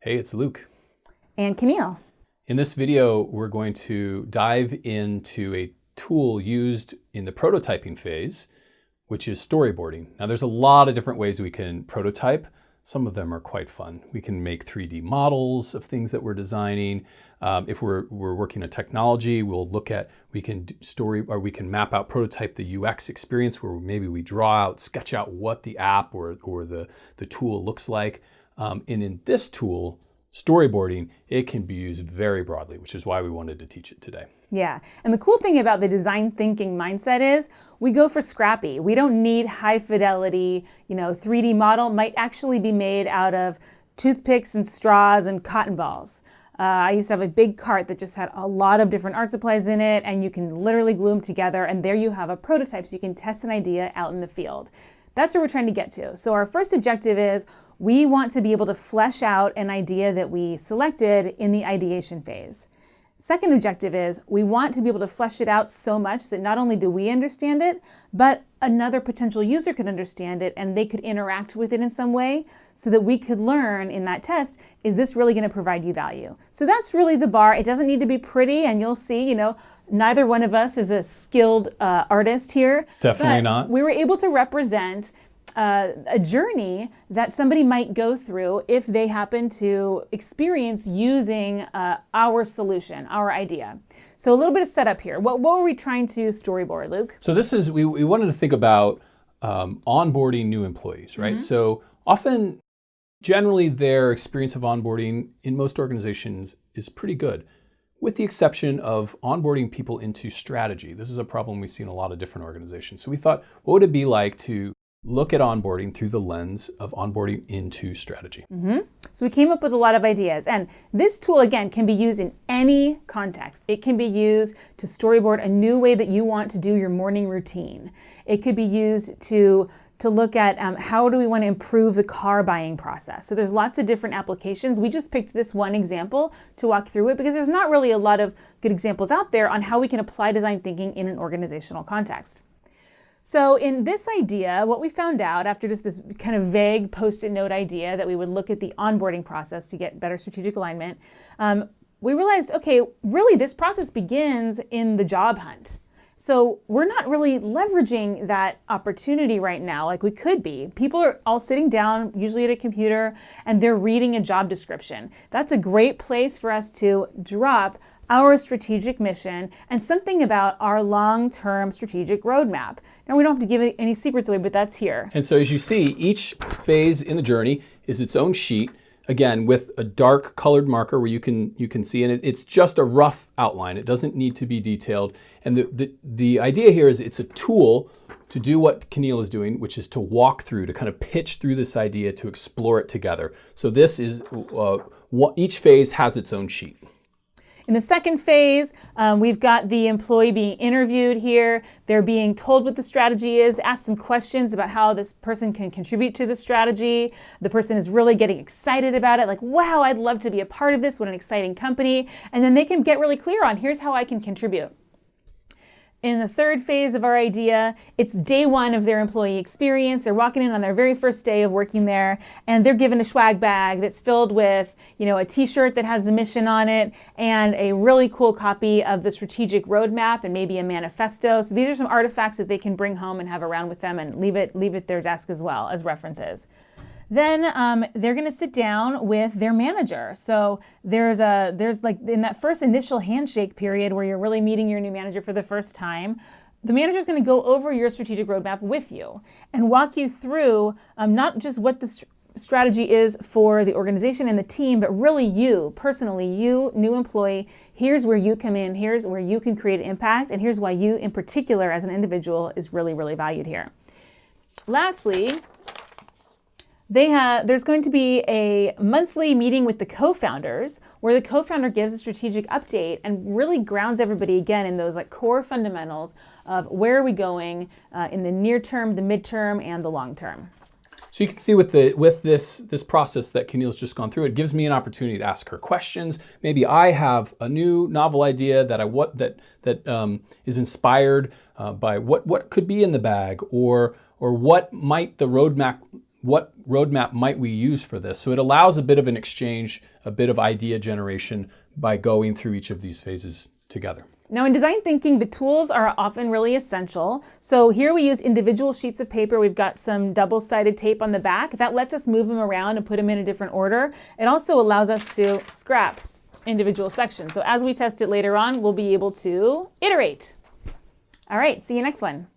Hey, it's Luke. And Keneal. In this video, we're going to dive into a tool used in the prototyping phase, which is storyboarding. Now, there's a lot of different ways we can prototype. Some of them are quite fun. We can make 3D models of things that we're designing. If we're working on technology, we'll look at, we can map out, prototype the UX experience where maybe we draw out, sketch out what the app or the tool looks like. And in this tool, storyboarding, it can be used very broadly, which is why we wanted to teach it today. Yeah, and the cool thing about the design thinking mindset is we go for scrappy. We don't need high fidelity, 3D model might actually be made out of toothpicks and straws and cotton balls. I used to have a big cart that just had a lot of different art supplies in it, and you can literally glue them together, and there you have a prototype so you can test an idea out in the field. That's where we're trying to get to. So our first objective is we want to be able to flesh out an idea that we selected in the ideation phase. Second objective is we want to be able to flesh it out so much that not only do we understand it, but another potential user could understand it and they could interact with it in some way so that we could learn in that test, is this really going to provide you value? So that's really the bar. It doesn't need to be pretty, and you'll see, neither one of us is a skilled artist here. Definitely not. We were able to represent a journey that somebody might go through if they happen to experience using our solution, our idea. So a little bit of setup here. What were we trying to storyboard, Luke? So this is, we wanted to think about onboarding new employees, right? Mm-hmm. So often, generally their experience of onboarding in most organizations is pretty good, with the exception of onboarding people into strategy. This is a problem we see in a lot of different organizations. So we thought, what would it be like to look at onboarding through the lens of onboarding into strategy? Mm-hmm. So we came up with a lot of ideas. And this tool, again, can be used in any context. It can be used to storyboard a new way that you want to do your morning routine. It could be used to look at how do we want to improve the car buying process. So there's lots of different applications. We just picked this one example to walk through it because there's not really a lot of good examples out there on how we can apply design thinking in an organizational context. So in this idea, what we found out after just this kind of vague Post-it note idea that we would look at the onboarding process to get better strategic alignment, we realized, okay, really this process begins in the job hunt. So we're not really leveraging that opportunity right now like we could be. People are all sitting down, usually at a computer, and they're reading a job description. That's a great place for us to drop our strategic mission and something about our long-term strategic roadmap. Now, we don't have to give any secrets away, but that's here. And so as you see, each phase in the journey is its own sheet, again, with a dark colored marker where you can see, and it's just a rough outline. It doesn't need to be detailed. And the idea here is it's a tool to do what Keneal is doing, which is to walk through, to kind of pitch through this idea, to explore it together. So this is, each phase has its own sheet. In the second phase, we've got the employee being interviewed here. They're being told what the strategy is, asked some questions about how this person can contribute to the strategy. The person is really getting excited about it, like, wow, I'd love to be a part of this. What an exciting company. And then they can get really clear on, here's how I can contribute. In the third phase of our idea, it's day one of their employee experience. They're walking in on their very first day of working there, and they're given a swag bag that's filled with, a t-shirt that has the mission on it, and a really cool copy of the strategic roadmap, and maybe a manifesto. So these are some artifacts that they can bring home and have around with them and leave at their desk as well as references. Then they're going to sit down with their manager. So there's like in that first initial handshake period where you're really meeting your new manager for the first time, the manager is going to go over your strategic roadmap with you and walk you through not just what the strategy is for the organization and the team, but really you, personally, you, new employee, here's where you come in, here's where you can create impact, and here's why you in particular as an individual is really, really valued here. Lastly, there's going to be a monthly meeting with the co-founders where the co-founder gives a strategic update and really grounds everybody again in those like core fundamentals of where are we going in the near term, the midterm, and the long term. So you can see with this process that Keneal's just gone through, it gives me an opportunity to ask her questions. Maybe I have a new novel idea that is inspired by what could be in the bag, or what might the roadmap what roadmap might we use for this? So it allows a bit of an exchange, a bit of idea generation by going through each of these phases together. Now in design thinking, the tools are often really essential. So here we use individual sheets of paper. We've got some double-sided tape on the back. That lets us move them around and put them in a different order. It also allows us to scrap individual sections. So as we test it later on, we'll be able to iterate. All right, see you next one.